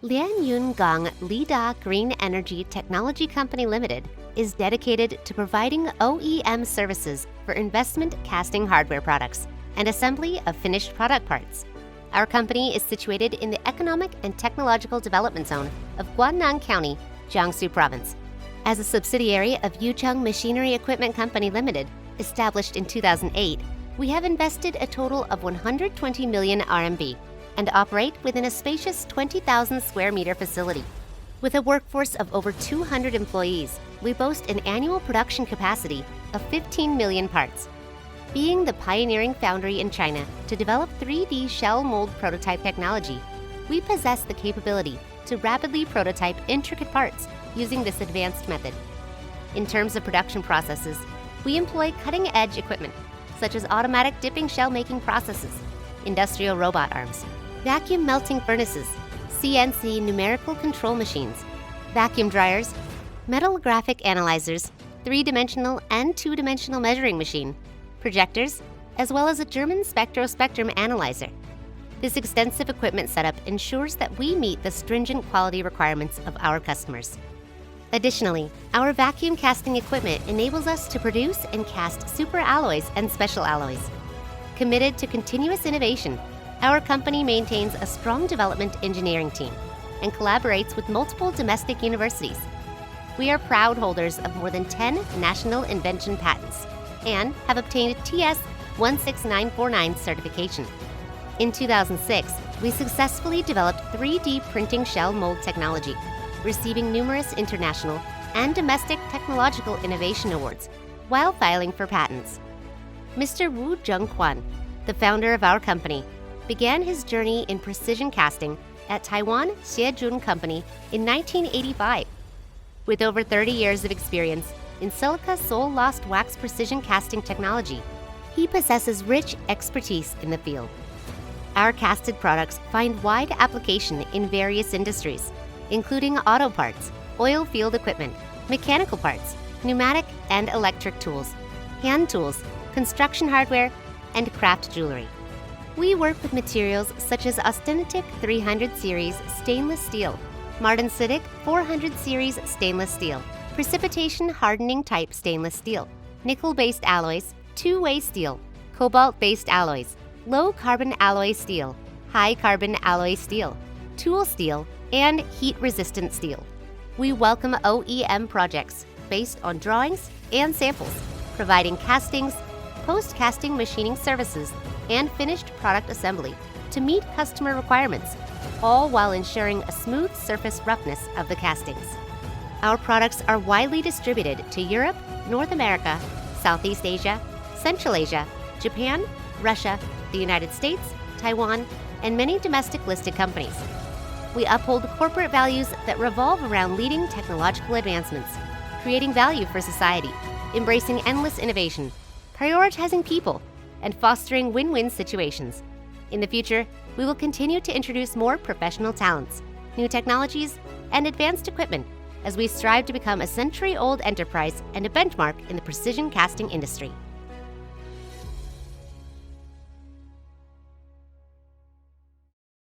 Lian Yun Gong Lida Green Energy Technology Company Limited is dedicated to providing OEM services for investment casting hardware products and assembly of finished product parts. Our company is situated in the Economic and Technological Development Zone of Guangnan County, Jiangsu Province. As a subsidiary of Yucheng Machinery Equipment Company Limited, established in 2008, we have invested a total of 120 million RMB and operate within a spacious 20,000 square meter facility. With a workforce of over 200 employees, we boast an annual production capacity of 15 million parts. Being the pioneering foundry in China to develop 3D shell mold prototype technology, we possess the capability to rapidly prototype intricate parts using this advanced method. In terms of production processes, we employ cutting-edge equipment such as automatic dipping shell making processes, industrial robot arms, vacuum melting furnaces, CNC numerical control machines, vacuum dryers, metal graphic analyzers, 3-dimensional and 2-dimensional measuring machine, projectors, as well as a German spectrospectrum analyzer. This extensive equipment setup ensures that we meet the stringent quality requirements of our customers. Additionally, our vacuum casting equipment enables us to produce and cast super alloys and special alloys. Committed to continuous innovation, our company maintains a strong development engineering team and collaborates with multiple domestic universities. We are proud holders of more than 10 national invention patents and have obtained TS 16949 certification. In 2006, we successfully developed 3D printing shell mold technology, receiving numerous international and domestic technological innovation awards while filing for patents. Mr. Wu Zhengquan, the founder of our company, began his journey in precision casting at Taiwan Xiejun Company in 1985. With over 30 years of experience in silica soul lost wax precision casting technology, he possesses rich expertise in the field. Our casted products find wide application in various industries, including auto parts, oil field equipment, mechanical parts, pneumatic and electric tools, hand tools, construction hardware, and craft jewelry. We work with materials such as Austenitic 300 series stainless steel, Martensitic 400 series stainless steel, precipitation hardening type stainless steel, nickel-based alloys, two-way steel, cobalt-based alloys, low-carbon alloy steel, high-carbon alloy steel, tool steel, and heat-resistant steel. We welcome OEM projects based on drawings and samples, providing castings, post-casting machining services, and finished product assembly to meet customer requirements, all while ensuring a smooth surface roughness of the castings. Our products are widely distributed to Europe, North America, Southeast Asia, Central Asia, Japan, Russia, the United States, Taiwan, and many domestic listed companies. We uphold corporate values that revolve around leading technological advancements, creating value for society, embracing endless innovation, prioritizing people, and fostering win-win situations. In the future, we will continue to introduce more professional talents, new technologies, and advanced equipment as we strive to become a century-old enterprise and a benchmark in the precision casting industry.